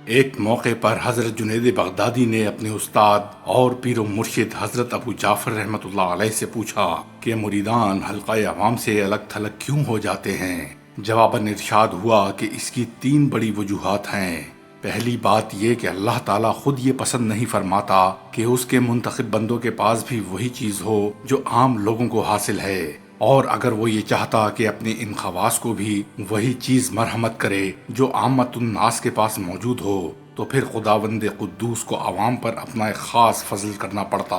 ایک موقع پر حضرت جنید بغدادی نے اپنے استاد اور پیر و مرشد حضرت ابو جعفر رحمۃ اللہ علیہ سے پوچھا کہ مریدان حلقہ عوام سے الگ تھلگ کیوں ہو جاتے ہیں؟ جواباً ارشاد ہوا کہ اس کی 3 بڑی وجوہات ہیں۔ پہلی بات یہ کہ اللہ تعالیٰ خود یہ پسند نہیں فرماتا کہ اس کے منتخب بندوں کے پاس بھی وہی چیز ہو جو عام لوگوں کو حاصل ہے، اور اگر وہ یہ چاہتا کہ اپنے ان خواص کو بھی وہی چیز مرحمت کرے جو عامت الناس کے پاس موجود ہو تو پھر خداوند قدوس کو عوام پر اپنا ایک خاص فضل کرنا پڑتا۔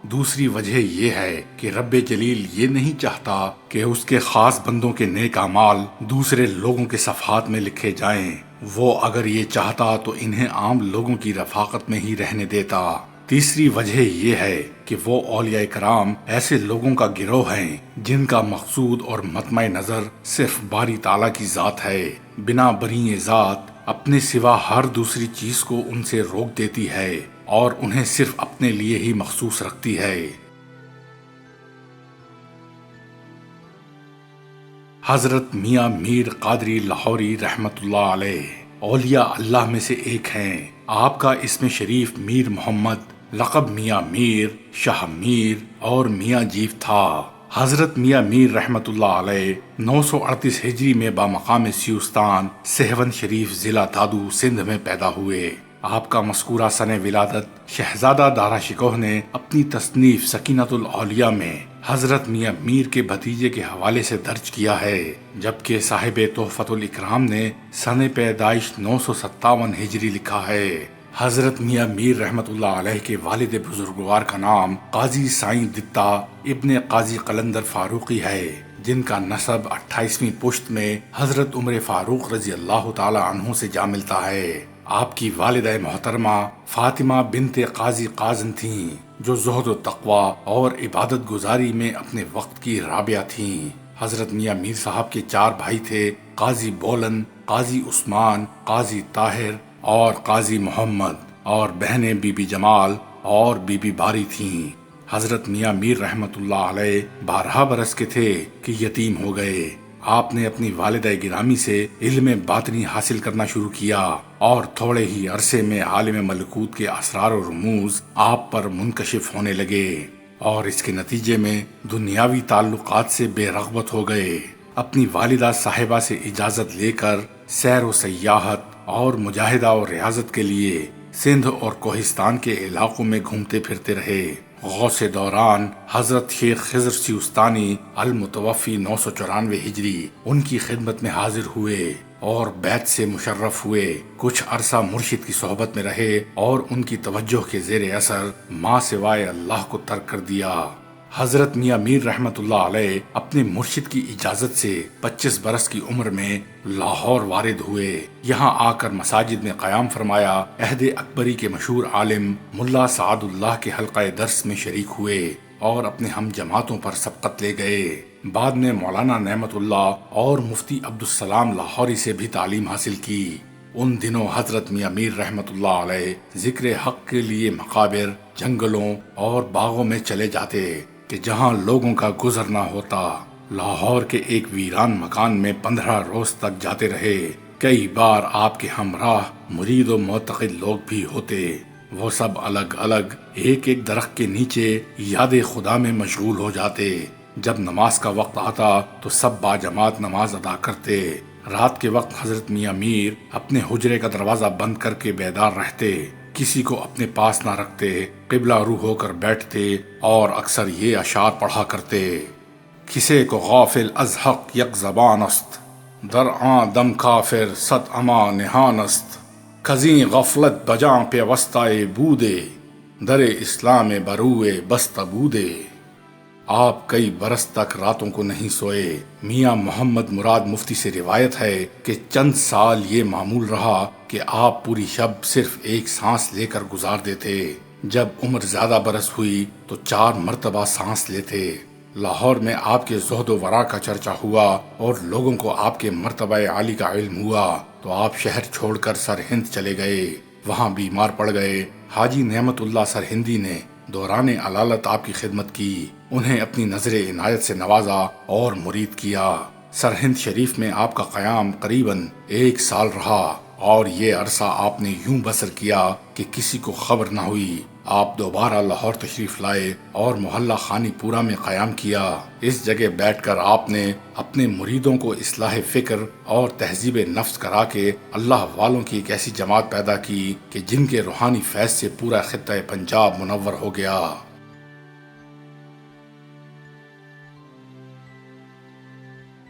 دوسری وجہ یہ ہے کہ رب جلیل یہ نہیں چاہتا کہ اس کے خاص بندوں کے نیک اعمال دوسرے لوگوں کے صفحات میں لکھے جائیں۔ وہ اگر یہ چاہتا تو انہیں عام لوگوں کی رفاقت میں ہی رہنے دیتا۔ تیسری وجہ یہ ہے کہ وہ اولیاء کرام ایسے لوگوں کا گروہ ہیں جن کا مقصود اور مطمع نظر صرف باری تعالیٰ کی ذات ہے۔ بنا بری ذات اپنے سوا ہر دوسری چیز کو ان سے روک دیتی ہے اور انہیں صرف اپنے لیے ہی مخصوص رکھتی ہے۔ حضرت میاں میر قادری لاہوری رحمت اللہ علیہ اولیاء اللہ میں سے ایک ہیں۔ آپ کا اسم شریف میر محمد، لقب میاں میر، شاہ میر اور میاں جیف تھا۔ حضرت میاں میر رحمت اللہ علیہ 938 ہجری میں بامقام سیوستان سہون شریف ضلع دادو سندھ میں پیدا ہوئے۔ آپ کا مذکورہ سن ولادت شہزادہ دارا شکوہ نے اپنی تصنیف سکینۃ الاولیاء میں حضرت میاں میر کے بھتیجے کے حوالے سے درج کیا ہے، جبکہ صاحب تحفۃ الاکرام نے سن پیدائش 957 ہجری لکھا ہے۔ حضرت میاں میر رحمت اللہ علیہ کے والد بزرگوار کا نام قاضی سائیں دتا ابن قاضی قلندر فاروقی ہے، جن کا نسب 28ویں پشت میں حضرت عمر فاروق رضی اللہ تعالی عنہ سے جا ملتا ہے۔ آپ کی والدہ محترمہ فاطمہ بنت قاضی قازن تھیں، جو زہد و تقوی اور عبادت گزاری میں اپنے وقت کی رابعہ تھیں۔ حضرت میاں میر صاحب کے 4 بھائی تھے، قاضی بولن، قاضی عثمان، قاضی طاہر اور قاضی محمد، اور بہنیں بی بی جمال اور بی بی باری تھیں۔ حضرت میاں میر رحمت اللہ علیہ 12 برس کے تھے کہ یتیم ہو گئے۔ آپ نے اپنی والدہ گرامی سے علم باطنی حاصل کرنا شروع کیا اور تھوڑے ہی عرصے میں عالم ملکوت کے اسرار و رموز آپ پر منکشف ہونے لگے، اور اس کے نتیجے میں دنیاوی تعلقات سے بے رغبت ہو گئے۔ اپنی والدہ صاحبہ سے اجازت لے کر سیر و سیاحت اور مجاہدہ و ریاضت کے لیے سندھ اور کوہستان کے علاقوں میں گھومتے پھرتے رہے۔ غوث دوران حضرت شیخ خضر سیوستانی المتوفی 994 ہجری ان کی خدمت میں حاضر ہوئے اور بیعت سے مشرف ہوئے۔ کچھ عرصہ مرشد کی صحبت میں رہے اور ان کی توجہ کے زیر اثر ماں سوائے اللہ کو ترک کر دیا۔ حضرت میاں میر رحمت اللہ علیہ اپنے مرشد کی اجازت سے 25 برس کی عمر میں لاہور وارد ہوئے۔ یہاں آ کر مساجد میں قیام فرمایا۔ عہد اکبری کے مشہور عالم ملا سعد اللہ کے حلقہ درس میں شریک ہوئے اور اپنے ہم جماعتوں پر سبقت لے گئے۔ بعد میں مولانا نعمت اللہ اور مفتی عبدالسلام لاہوری سے بھی تعلیم حاصل کی۔ ان دنوں حضرت میاں میر رحمت اللہ علیہ ذکر حق کے لیے مقابر، جنگلوں اور باغوں میں چلے جاتے کہ جہاں لوگوں کا گزر نہ ہوتا۔ لاہور کے ایک ویران مکان میں 15 روز تک جاتے رہے۔ کئی بار آپ کے ہمراہ مرید و معتقد لوگ بھی ہوتے۔ وہ سب الگ الگ ایک ایک درخت کے نیچے یاد خدا میں مشغول ہو جاتے۔ جب نماز کا وقت آتا تو سب باجماعت نماز ادا کرتے۔ رات کے وقت حضرت میاں میر اپنے حجرے کا دروازہ بند کر کے بیدار رہتے، کسی کو اپنے پاس نہ رکھتے، قبلہ رو ہو کر بیٹھتے اور اکثر یہ اشعار پڑھا کرتے: کسے کو غافل از حق یک زبان است، در آن دم کافر صد اما نہان است، کزیں غفلت بجاں پیوستہ بودے، در اسلام بروئے بست بودے۔ آپ کئی برس تک راتوں کو نہیں سوئے۔ میاں محمد مراد مفتی سے روایت ہے کہ چند سال یہ معمول رہا کہ آپ پوری شب صرف ایک سانس لے کر گزار دیتے۔ جب عمر زیادہ برس ہوئی تو 4 مرتبہ سانس لیتے۔ لاہور میں آپ کے زہد و ورع کا چرچا ہوا اور لوگوں کو آپ کے مرتبہ عالی کا علم ہوا تو آپ شہر چھوڑ کر سرہند چلے گئے۔ وہاں بیمار پڑ گئے۔ حاجی نعمت اللہ سرہندی نے دوران علالت آپ کی خدمت کی، انہیں اپنی نظر عنایت سے نوازا اور مرید کیا۔ سرہند شریف میں آپ کا قیام قریباً 1 سال رہا۔ اور یہ عرصہ آپ نے یوں بسر کیا کہ کسی کو خبر نہ ہوئی۔ آپ دوبارہ لاہور تشریف لائے اور محلہ خانی پورہ میں قیام کیا۔ اس جگہ بیٹھ کر آپ نے اپنے مریدوں کو اصلاح فکر اور تہذیب نفس کرا کے اللہ والوں کی ایک ایسی جماعت پیدا کی کہ جن کے روحانی فیض سے پورا خطہ پنجاب منور ہو گیا۔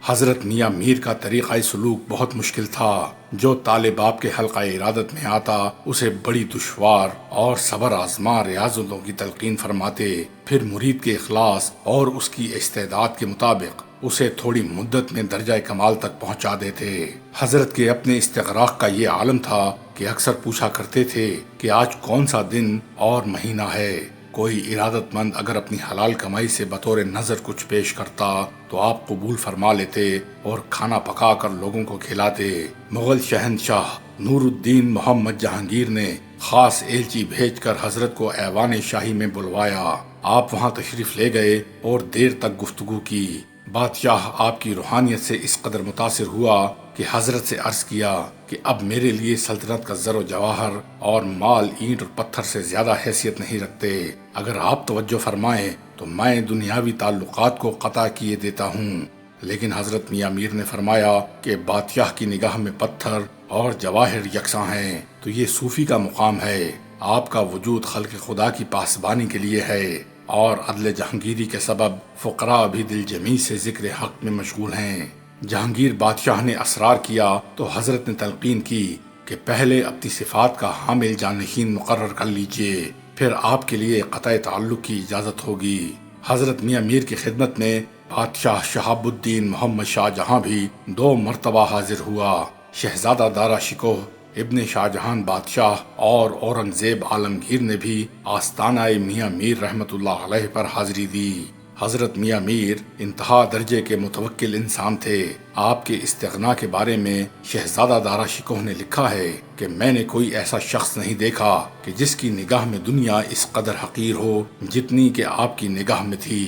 حضرت میاں میر کا طریقہ سلوک بہت مشکل تھا۔ جو طالب آپ کے حلقہ ارادت میں آتا اسے بڑی دشوار اور صبر آزما ریاضتوں کی تلقین فرماتے، پھر مرید کے اخلاص اور اس کی استعداد کے مطابق اسے تھوڑی مدت میں درجہ کمال تک پہنچا دیتے۔ حضرت کے اپنے استغراق کا یہ عالم تھا کہ اکثر پوچھا کرتے تھے کہ آج کون سا دن اور مہینہ ہے۔ کوئی ارادت مند اگر اپنی حلال کمائی سے بطور نظر کچھ پیش کرتا تو آپ قبول فرما لیتے اور کھانا پکا کر لوگوں کو کھلاتے۔ مغل شہنشاہ نور الدین محمد جہانگیر نے خاص ایلچی بھیج کر حضرت کو ایوان شاہی میں بلوایا۔ آپ وہاں تشریف لے گئے اور دیر تک گفتگو کی۔ بادشاہ آپ کی روحانیت سے اس قدر متاثر ہوا کہ حضرت سے عرض کیا کہ اب میرے لیے سلطنت کا زر و جواہر اور مال اینٹ اور پتھر سے زیادہ حیثیت نہیں رکھتے۔ اگر آپ توجہ فرمائیں تو میں دنیاوی تعلقات کو قطع کیے دیتا ہوں۔ لیکن حضرت میاں میر نے فرمایا کہ بادشاہ کی نگاہ میں پتھر اور جواہر یکساں ہیں، تو یہ صوفی کا مقام ہے۔ آپ کا وجود خلق خدا کی پاسبانی کے لیے ہے اور عدل جہانگیری کے سبب فقراء بھی دل جمی سے ذکر حق میں مشغول ہیں۔ جہانگیر بادشاہ نے اصرار کیا تو حضرت نے تلقین کی کہ پہلے اپنی صفات کا حامل جانشین مقرر کر لیجئے، پھر آپ کے لیے قطع تعلق کی اجازت ہوگی۔ حضرت میاں میر کی خدمت میں بادشاہ شہاب الدین محمد شاہ جہاں بھی 2 مرتبہ حاضر ہوا۔ شہزادہ دارا شکوہ ابن شاہ جہان بادشاہ اور اورنگزیب عالمگیر نے بھی آستانہ میاں میر رحمت اللہ علیہ پر حاضری دی۔ حضرت میاں میر انتہا درجے کے متوکل انسان تھے۔ آپ کے استغنا کے بارے میں شہزادہ دارا شکوہ نے لکھا ہے کہ میں نے کوئی ایسا شخص نہیں دیکھا کہ جس کی نگاہ میں دنیا اس قدر حقیر ہو جتنی کہ آپ کی نگاہ میں تھی۔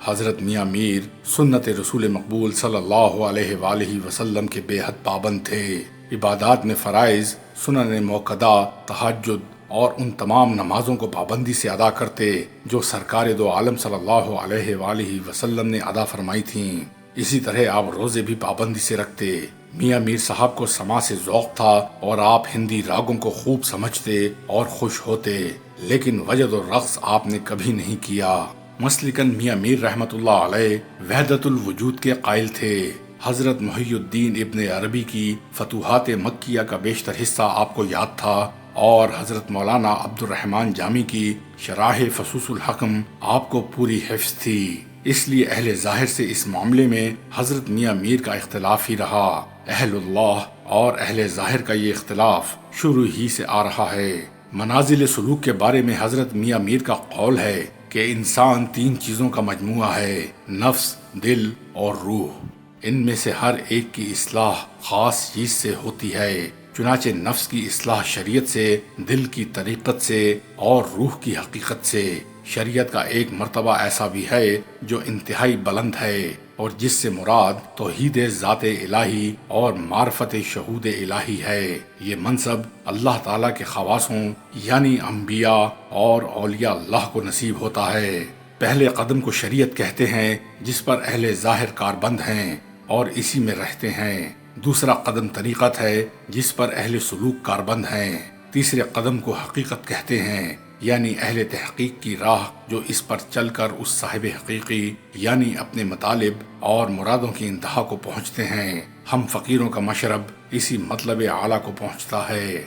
حضرت میاں میر سنت رسول مقبول صلی اللہ علیہ وآلہ وسلم کے بے حد پابند تھے۔ عبادات میں فرائض، سنن موقدہ، تہجد اور ان تمام نمازوں کو پابندی سے ادا کرتے جو سرکار دو عالم صلی اللہ علیہ وآلہ وسلم نے ادا فرمائی تھیں۔ اسی طرح آپ روزے بھی پابندی سے رکھتے۔ میاں میر صاحب کو سما سے ذوق تھا اور آپ ہندی راگوں کو خوب سمجھتے اور خوش ہوتے، لیکن وجد و رقص آپ نے کبھی نہیں کیا۔ مسلکن میاں میر رحمت اللہ علیہ وحدت الوجود کے قائل تھے۔ حضرت محی الدین ابن عربی کی فتوحات مکیہ کا بیشتر حصہ آپ کو یاد تھا اور حضرت مولانا عبد الرحمن جامی کی شرائح فصوص الحکم آپ کو پوری حفظ تھی۔ اس لیے اہل ظاہر سے اس معاملے میں حضرت میاں میر کا اختلاف ہی رہا۔ اہل اللہ اور اہل ظاہر کا یہ اختلاف شروع ہی سے آ رہا ہے۔ منازل سلوک کے بارے میں حضرت میاں میر کا قول ہے کہ انسان 3 چیزوں کا مجموعہ ہے: نفس، دل اور روح۔ ان میں سے ہر ایک کی اصلاح خاص چیز سے ہوتی ہے۔ چنانچہ نفس کی اصلاح شریعت سے، دل کی طریقت سے اور روح کی حقیقت سے۔ شریعت کا ایک مرتبہ ایسا بھی ہے جو انتہائی بلند ہے اور جس سے مراد توحید ذات الہی اور معرفت شہود الہی ہے۔ یہ منصب اللہ تعالیٰ کے خواصوں یعنی انبیاء اور اولیاء اللہ کو نصیب ہوتا ہے۔ پہلے قدم کو شریعت کہتے ہیں جس پر اہل ظاہر کاربند ہیں اور اسی میں رہتے ہیں۔ دوسرا قدم طریقت ہے جس پر اہل سلوک کاربند ہیں۔ تیسرے قدم کو حقیقت کہتے ہیں یعنی اہل تحقیق کی راہ جو اس پر چل کر اس صاحب حقیقی یعنی اپنے مطالب اور مرادوں کی انتہا کو پہنچتے ہیں۔ ہم فقیروں کا مشرب اسی مطلب اعلیٰ کو پہنچتا ہے۔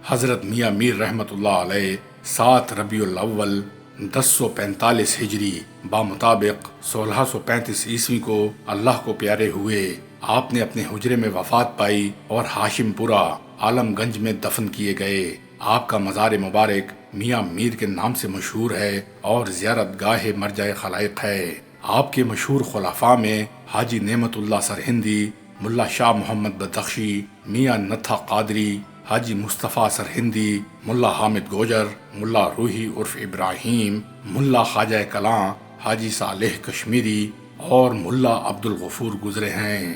حضرت میاں میر رحمت اللہ علیہ 7 ربیع الاول 1045 ہجری بمطابق 1635 عیسوی کو اللہ کو پیارے ہوئے۔ آپ نے اپنے حجرے میں وفات پائی اور ہاشم پورہ عالم گنج میں دفن کیے گئے۔ آپ کا مزار مبارک میاں میر کے نام سے مشہور ہے اور زیارت گاہ مرجع خلائق ہے۔ آپ کے مشہور خلفاء میں حاجی نعمت اللہ سرہندی، ملا شاہ محمد بدخشی، میاں نتھا قادری، حاجی مصطفیٰ سرہندی، ملا حامد گوجر، ملا روحی عرف ابراہیم، ملا خواجہ کلاں، حاجی صالح کشمیری اور ملا عبد الغفور گزرے ہیں۔